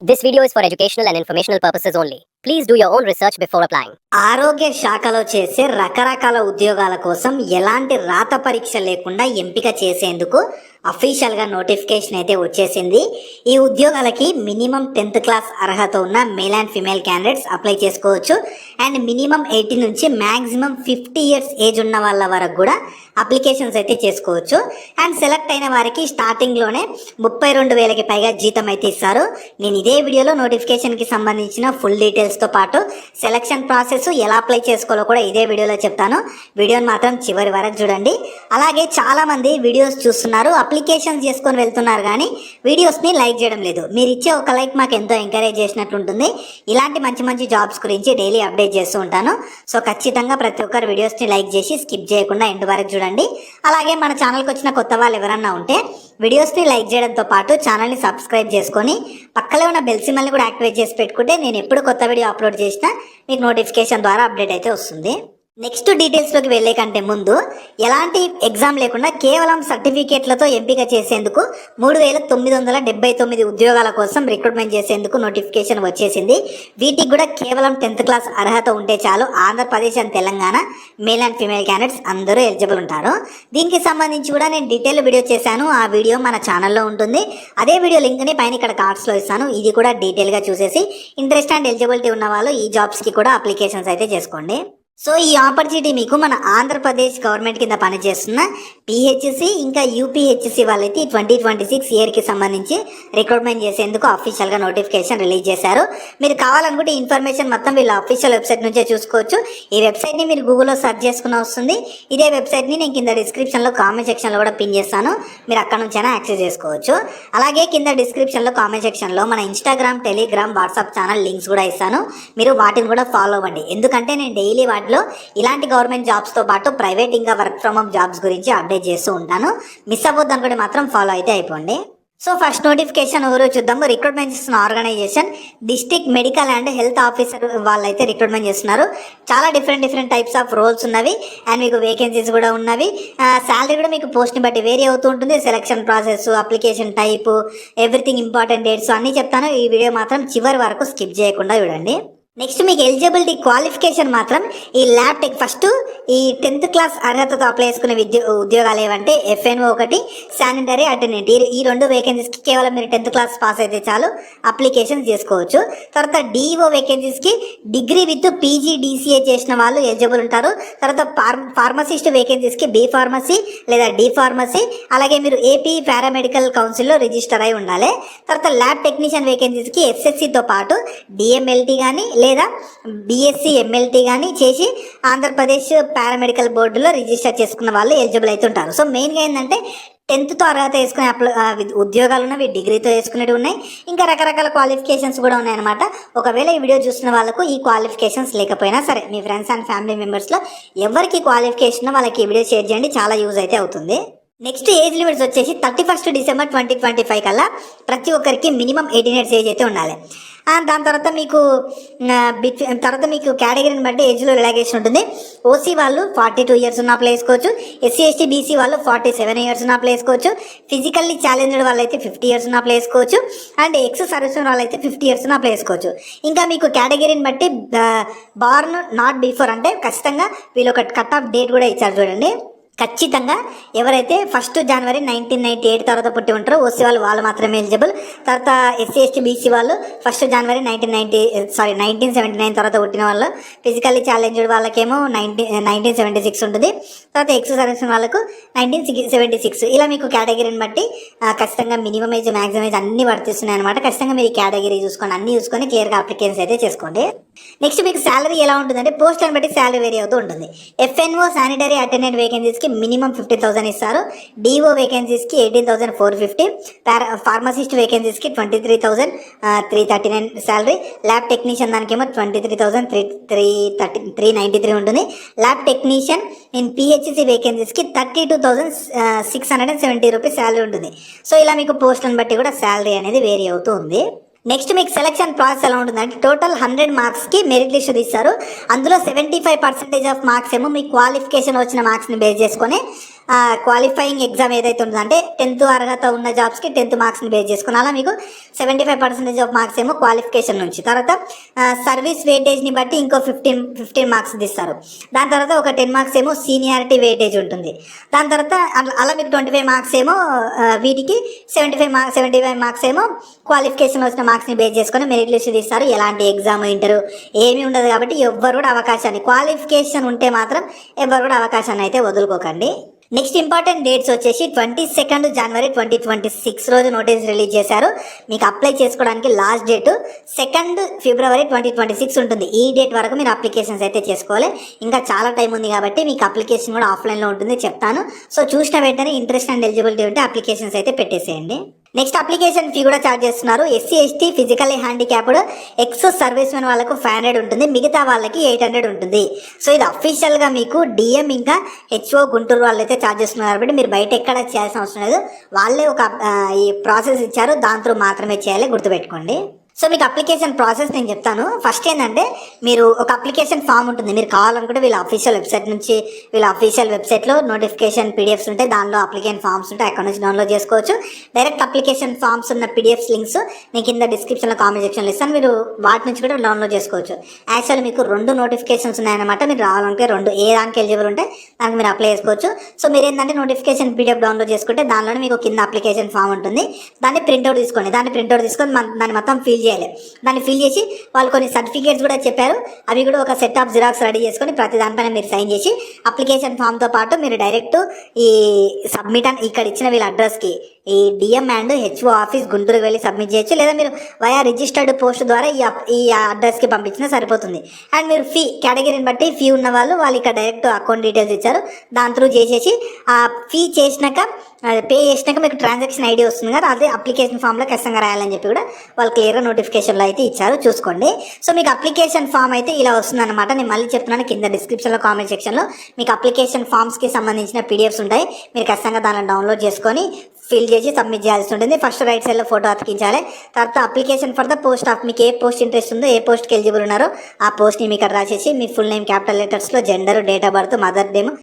This video is for educational and informational purposes only. Please do your own research before applying. ఆరోగ్య శాఖలో చేసే రకరకాల ఉద్యోగాల కోసం ఎలాంటి రాత పరీక్ష లేకుండా ఎంపిక చేసేందుకు అఫీషియల్గా నోటిఫికేషన్ అయితే వచ్చేసింది. ఈ ఉద్యోగాలకి మినిమం 10th క్లాస్ అర్హత ఉన్న male and female candidates apply చేసుకోవచ్చు. అండ్ మినిమం 18 నుంచి మ్యాక్సిమం 50 ఇయర్స్ ఏజ్ ఉన్న వాళ్ళ వరకు కూడా అప్లికేషన్స్ అయితే చేసుకోవచ్చు. అండ్ సెలెక్ట్ అయిన వారికి స్టార్టింగ్లోనే 32,000కి పైగా జీతం అయితే ఇస్తారు. నేను ఇదే వీడియోలో నోటిఫికేషన్కి సంబంధించిన ఫుల్ డీటెయిల్స్తో పాటు సెలక్షన్ ప్రాసెస్ ఎలా అప్లై చేసుకోవాలో కూడా ఇదే వీడియోలో చెప్తాను. వీడియోని మాత్రం చివరి వరకు చూడండి. అలాగే చాలా మంది వీడియోస్ చూస్తున్నారు, అప్లికేషన్స్ చేసుకొని వెళ్తున్నారు, కానీ వీడియోస్ని లైక్ చేయడం లేదు. మీరు ఇచ్చే ఒక లైక్ మాకు ఎంతో ఎంకరేజ్ చేసినట్లు ఉంటుంది. ఇలాంటి మంచి మంచి జాబ్స్ గురించి డైలీ అప్డేట్ చేస్తూ ఉంటాను. సో ఖచ్చితంగా ప్రతి ఒక్కరు వీడియోస్ని లైక్ చేసి స్కిప్ చేయకుండా ఎండ్ వరకు చూడండి. అలాగే మన ఛానల్కి వచ్చిన కొత్త వాళ్ళు ఎవరన్నా ఉంటే వీడియోస్ని లైక్ చేయడంతో పాటు ఛానల్ని సబ్స్క్రైబ్ చేసుకొని పక్కనే ఉన్న బెల్ సింబల్ని కూడా యాక్టివేట్ చేసి పెట్టుకుంటే నేను ఎప్పుడు కొత్త వీడియో అప్లోడ్ చేసినా మీకు నోటిఫికేషన్ ద్వారా అప్డేట్ అయితే వస్తుంది. నెక్స్ట్ డీటెయిల్స్లోకి వెళ్ళే కంటే ముందు ఎలాంటి ఎగ్జామ్ లేకుండా కేవలం సర్టిఫికేట్లతో ఎంపిక చేసేందుకు 3,979 ఉద్యోగాల కోసం రిక్రూట్మెంట్ చేసేందుకు నోటిఫికేషన్ వచ్చేసింది. వీటికి కూడా కేవలం 10th క్లాస్ అర్హత ఉంటే చాలు. Andhra Pradesh and Telangana male and female candidates అందరూ ఎలిజిబుల్ ఉంటారు. దీనికి సంబంధించి కూడా నేను డీటెయిల్ వీడియో చేశాను. ఆ వీడియో మన ఛానల్లో ఉంటుంది. అదే వీడియో లింక్ని పైన ఇక్కడ కార్డ్స్లో ఇస్తాను. ఇది కూడా డీటెయిల్గా చూసేసి ఇంట్రెస్ట్ అండ్ ఎలిజిబిలిటీ ఉన్న వాళ్ళు ఈ జాబ్స్కి కూడా అప్లికేషన్స్ అయితే చేసుకోండి. సో ఈ ఆపర్చునిటీ మీకు మన ఆంధ్రప్రదేశ్ గవర్నమెంట్ కింద పనిచేస్తున్న పిహెచ్సి ఇంకా యూపీహెచ్సి వాళ్ళైతే 2026 ఇయర్కి సంబంధించి రిక్రూట్మెంట్ చేసేందుకు అఫీషియల్గా నోటిఫికేషన్ రిలీజ్ చేశారు. మీరు కావాలనుకుంటే ఇన్ఫర్మేషన్ మొత్తం వీళ్ళ అఫీషియల్ వెబ్సైట్ నుంచే చూసుకోవచ్చు. ఈ వెబ్సైట్ని మీరు గూగుల్లో సెర్చ్ చేసుకుని వస్తుంది. ఇదే వెబ్సైట్ని నేను కింద డిస్క్రిప్షన్లో కామెంట్ సెక్షన్లో కూడా పిన్ చేస్తాను. మీరు అక్కడ నుంచైనా యాక్సెస్ చేసుకోవచ్చు. అలాగే కింద డిస్క్రిప్షన్లో కామెంట్ సెక్షన్లో మన Instagram, Telegram, WhatsApp channel links కూడా ఇస్తాను. మీరు వాటిని కూడా ఫాలో అవ్వండి. ఎందుకంటే నేను డైలీ ఇలాంటి గవర్నమెంట్ జాబ్స్ తో పాటు ప్రైవేట్ ఇంకా వర్క్ ఫ్రమ్ హోమ్ జాబ్స్ గురించి అప్డేట్ చేస్తూ ఉంటాను. మిస్ అవ్వద్దు అనుకుంటే మాత్రం ఫాలో అయితే అయిపోండి. సో ఫస్ట్ నోటిఫికేషన్ ఎవరో చూద్దాము. రిక్రూట్మెంట్ చేస్తున్న organisation district medical and health officer వాళ్ళైతే రిక్రూట్మెంట్ చేస్తున్నారు. చాలా డిఫరెంట్ టైప్స్ ఆఫ్ రోల్స్ ఉన్నవి అండ్ మీకు వేకెన్సీస్ కూడా ఉన్నవి. శాలరీ కూడా మీకు పోస్ట్ని బట్టి వేరీ అవుతూ ఉంటుంది. Selection process, application type, everything, important dates అన్నీ చెప్తాను. ఈ వీడియో మాత్రం చివరి వరకు స్కిప్ చేయకుండా చూడండి. నెక్స్ట్ మీకు ఎలిజిబిలిటీ క్వాలిఫికేషన్ మాత్రం ఈ ల్యాబ్ టెక్ ఫస్ట్ ఈ 10th క్లాస్ అర్హతతో అప్లై చేసుకునే ఉద్యోగాలు ఏవంటే FNO 1, శానిటరీ అటెండెంట్. ఈ 2 వేకెన్సీస్కి కేవలం మీరు 10th క్లాస్ పాస్ అయితే చాలు అప్లికేషన్ చేసుకోవచ్చు. తర్వాత DO వేకెన్సీస్కి డిగ్రీ విత్ PGDCA చేసిన వాళ్ళు ఎలిజిబుల్ ఉంటారు. తర్వాత ఫార్మసిస్ట్ వేకెన్సీస్కి B ఫార్మసీ లేదా D ఫార్మసీ, అలాగే మీరు AP పారామెడికల్ కౌన్సిల్లో రిజిస్టర్ అయి ఉండాలి. తర్వాత ల్యాబ్ టెక్నీషియన్ వేకెన్సీస్కి SSCతో పాటు DMLT కానీ లేదా BSc MLT కానీ చేసి ఆంధ్రప్రదేశ్ పారామెడికల్ బోర్డులో రిజిస్టర్ చేసుకున్న వాళ్ళు ఎలిజిబుల్ అయితే ఉంటారు. సో మెయిన్గా ఏంటంటే 10th అర్హత వేసుకునే ఉద్యోగాలు ఉన్నవి, డిగ్రీతో వేసుకునేవి ఉన్నాయి, ఇంకా రకరకాల క్వాలిఫికేషన్స్ కూడా ఉన్నాయన్నమాట. ఒకవేళ ఈ వీడియో చూస్తున్న వాళ్ళకు ఈ క్వాలిఫికేషన్స్ లేకపోయినా సరే మీ ఫ్రెండ్స్ అండ్ ఫ్యామిలీ మెంబర్స్లో ఎవరికి క్వాలిఫికేషన్ వాళ్ళకి ఈ వీడియో షేర్ చేయండి, చాలా యూజ్ అయితే అవుతుంది. నెక్స్ట్ ఏజ్ లిమిట్స్ వచ్చేసి 31st డిసెంబర్ 2025 కల్లా ప్రతి ఒక్కరికి మినిమం 18 ఇయర్స్ ఏజ్ అయితే ఉండాలి. దాని తర్వాత మీకు కేటగిరీని బట్టి ఏజ్లో రిలాక్సేషన్ ఉంటుంది. OC వాళ్ళు 42 ఇయర్స్ ఉన్న అప్లై చేసుకోవచ్చు. SC ST BC వాళ్ళు 47 ఇయర్స్ ఉన్న అప్లై చేసుకోవచ్చు. ఫిజికల్లీ ఛాలెంజ్డ్ వాళ్ళైతే 50 ఇయర్స్ ఉన్న అప్లై చేసుకోవచ్చు. అండ్ ఎక్స్ సర్వీస్ వాళ్ళైతే 50 ఇయర్స్ ఉన్న అప్లై చేసుకోవచ్చు. ఇంకా మీకు కేటగిరీని బట్టి బార్న్ నాట్ బిఫోర్ అంటే ఖచ్చితంగా వీళ్ళు ఒక కట్ ఆఫ్ డేట్ కూడా ఇచ్చారు చూడండి. ఖచ్చితంగా ఎవరైతే 1 జనవరి 1998 తర్వాత పుట్టి ఉంటారో OC వాళ్ళు మాత్రమే ఎలిజిబుల్. తర్వాత SC ST BC వాళ్ళు 1 జనవరి 1979 తర్వాత పుట్టిన వాళ్ళు. ఫిజికల్లీ ఛాలెంజ్డ్ వాళ్ళకేమో 1976 ఉంటుంది. తర్వాత ఎక్స్ సర్వీస్ వాళ్ళకు 1976. ఇలా మీకు కేటగిరీని బట్టి ఖచ్చితంగా మినిమం ఏజ్, మ్యాక్సిమం ఏజ్ అన్ని వర్తిస్తున్నాయి అనమాట. ఖచ్చితంగా మీరు కేటగిరీ చూసుకొని అన్ని చూసుకొని క్లియర్గా అప్లికేషన్స్ అయితే చేసుకోండి. నెక్స్ట్ మీకు శాలరీ ఎలా ఉంటుందంటే పోస్ట్ని బట్టి శాలరీ వేరీ అవుతూ ఉంటుంది. FNO శానిటరీ అటెండెంట్ వేకెన్సీస్కి మినిమం 50,000 ఇస్తారు. DO వేకెన్సీస్కి 18,450, ఫార్మసిస్ట్ వేకెన్సీస్కి 23,339 శాలరీ. ల్యాబ్ టెక్నీషియన్ దానికేమో 23,393 ఉంటుంది. ల్యాబ్ టెక్నీషియన్ ఇన్ PHC వేకెన్సీస్కి 32,670 రూపీస్ శాలరీ ఉంటుంది. సో ఇలా మీకు పోస్ట్లను బట్టి కూడా శాలరీ అనేది వేరీ అవుతూ ఉంది. నెక్స్ట్ మీకు సెలక్షన్ ప్రాసెస్ ఎలా ఉంటుందంటే టోటల్ 100 మార్క్స్కి మెరిట్ లిస్ట్ తీస్తారు. అందులో 75% ఆఫ్ మార్క్స్ ఏమో మీ క్వాలిఫికేషన్ వచ్చిన మార్క్స్ని బేస్ చేసుకొని క్వాలిఫైయింగ్ ఎగ్జామ్ ఏదైతే ఉంటుందో అంటే 10th అర్హత ఉన్న జాబ్స్కి 10th మార్క్స్ని బేస్ చేసుకుని అలా మీకు 75% ఆఫ్ మార్క్స్ ఏమో క్వాలిఫికేషన్ నుంచి, తర్వాత సర్వీస్ వెయిటేజ్ని బట్టి ఇంకో 15 మార్క్స్ ఇస్తారు. దాని తర్వాత ఒక 10 మార్క్స్ ఏమో సీనియారిటీ వెయిటేజ్ ఉంటుంది. దాని తర్వాత అలా మీకు 25 మార్క్స్ ఏమో వీటికి 75 మార్క్స్ ఏమో క్వాలిఫికేషన్ వచ్చిన మార్క్స్ని బేస్ చేసుకొని మెరిట్ లిస్ట్ తీస్తారు. ఎలాంటి ఎగ్జామ్ ఇంటర్వ్యూ ఏమీ ఉండదు కాబట్టి ఎవ్వరు కూడా అవకాశాన్ని, క్వాలిఫికేషన్ ఉంటే మాత్రం ఎవరు కూడా అవకాశాన్ని అయితే వదులుకోకండి. నెక్స్ట్ ఇంపార్టెంట్ డేట్స్ వచ్చేసి 22 జనవరి 2026 రోజు నోటీస్ రిలీజ్ చేశారు. మీకు అప్లై చేసుకోవడానికి లాస్ట్ డేట్ 2 ఫిబ్రవరి 2026 ఉంటుంది. ఈ డేట్ వరకు మీరు అప్లికేషన్స్ అయితే చేసుకోవాలి. ఇంకా చాలా టైం ఉంది కాబట్టి మీకు అప్లికేషన్ కూడా ఆఫ్లైన్లో ఉంటుంది, చెప్తాను. సో చూసిన వెంటనే ఇంట్రెస్ట్ అండ్ ఎలిజిబిలిటీ ఉంటే అప్లికేషన్స్ అయితే పెట్టేసేయండి. నెక్స్ట్ అప్లికేషన్ ఫీ కూడా ఛార్జ్ చేస్తున్నారు. SC ST physically handicapped ex service men వాళ్ళకు 500 ఉంటుంది, మిగతా వాళ్ళకి 800 ఉంటుంది. సో ఇది అఫీషియల్గా మీకు డిఎం ఇంకా హెచ్ఓ గుంటూరు వాళ్ళు అయితే ఛార్జ్ చేస్తున్నారు కాబట్టి మీరు బయట ఎక్కడ చేయాల్సిన అవసరం లేదు. వాళ్ళే ఒక ఈ ప్రాసెస్ ఇచ్చారు, దాంతో మాత్రమే చేయాలి, గుర్తుపెట్టుకోండి. సో మీకు అప్లికేషన్ ప్రాసెస్ నేను చెప్తాను. ఫస్ట్ ఏంటంటే మీరు ఒక అప్లికేషన్ ఫామ్ ఉంటుంది, మీరు కావాలనుకుంటే వీళ్ళ అఫీషియల్ వెబ్సైట్ నుంచి, వీళ్ళ అఫీషియల్ వెబ్సైట్లో నోటిఫికేషన్ పీడిఎఫ్స్ ఉంటాయి, దానిలో అప్లికేషన్ ఫామ్స్ ఉంటాయి, అక్కడ నుంచి డౌన్లోడ్ చేసుకోవచ్చు. డైరెక్ట్ అప్లికేషన్ ఫామ్స్ ఉన్న పీడిఎఫ్స్ లింక్స్ నేను కింద డిస్క్రిప్షన్లో కామెంట్ సెక్షన్లో ఇస్తాను, మీరు వాటి నుంచి కూడా డౌన్లోడ్ చేసుకోవచ్చు. యాక్చువల్లీ మీకు 2 నోటిఫికేషన్స్ ఉన్నాయన్నమాట. మీరు రావాలంటే 2 ఏ దానికి ఎలిజిబుల్ ఉంటే దానికి మీరు అప్లై చేసుకోవచ్చు. సో మీరు ఏంటంటే నోటిఫికేషన్ పీడిఎఫ్ డౌన్లోడ్ చేసుకుంటే దానిలోనే మీకు కింద అప్లికేషన్ ఫామ్ ఉంటుంది, దాన్ని ప్రింట్అవుట్ తీసుకోండి. దాన్ని ప్రింట్అవుట్ తీసుకొని దాన్ని మొత్తం ఫిల్ చేయాలి. దాన్ని ఫిల్ చేసి వాళ్ళు కొన్ని సర్టిఫికేట్స్ కూడా చెప్పారు, అవి కూడా ఒక సెట్ ఆఫ్ జిరాక్స్ రెడీ చేసుకొని ప్రతి దానిపైన మీరు సైన్ చేసి అప్లికేషన్ ఫామ్తో పాటు మీరు డైరెక్ట్ ఈ సబ్మిట్ అని ఇక్కడ ఇచ్చిన వీళ్ళ అడ్రస్కి ఈ డిఎం అండ్ హెచ్ఓ ఆఫీస్ గుంటూరుకి వెళ్ళి సబ్మిట్ చేయొచ్చు, లేదా మీరు వయా రిజిస్టర్డ్ పోస్ట్ ద్వారా ఈ అడ్రస్కి పంపించినా సరిపోతుంది. అండ్ మీరు ఫీ కేటగిరీని బట్టి ఫీ ఉన్న వాళ్ళు ఇక్కడ డైరెక్ట్ అకౌంట్ డీటెయిల్స్ ఇచ్చారు, దాని త్రూ చేసేసి ఆ ఫీ చేసినాక పే చేసినాక మీకు ట్రాన్సాక్షన్ ఐడి వస్తుంది కదా, అదే అప్లికేషన్ ఫామ్లో ఖచ్చితంగా రాయాలని చెప్పి కూడా వాళ్ళు క్లియర్గా నోటిఫికేషన్లో అయితే ఇచ్చారు, చూసుకోండి. సో మీకు అప్లికేషన్ ఫామ్ అయితే ఇలా వస్తుంది అనమాట. నేను మళ్ళీ చెప్తున్నాను, కింద డిస్క్రిప్షన్లో కామెంట్ సెక్షన్లో మీకు అప్లికేషన్ ఫామ్స్కి సంబంధించిన పీడిఎఫ్స్ ఉంటాయి, మీరు ఖచ్చితంగా దాన్ని డౌన్లోడ్ చేసుకొని ఫిల్ చేసి సబ్మిట్ చేయాల్సి ఉంటుంది. ఫస్ట్ రైట్ సైడ్లో ఫోటో అతికించాలి. తర్వాత application for the post of, మీకు ఏ పోస్ట్ ఇంట్రెస్ట్ ఉందో, ఏ పోస్ట్కి ఎలిజిబుల్ ఉన్నారో ఆ పోస్ట్ని మీకు ఇక్కడ రాసేసి మీ ఫుల్ నేమ్ క్యాపిటల్ లెటర్స్లో, gender, date of birth, mother name,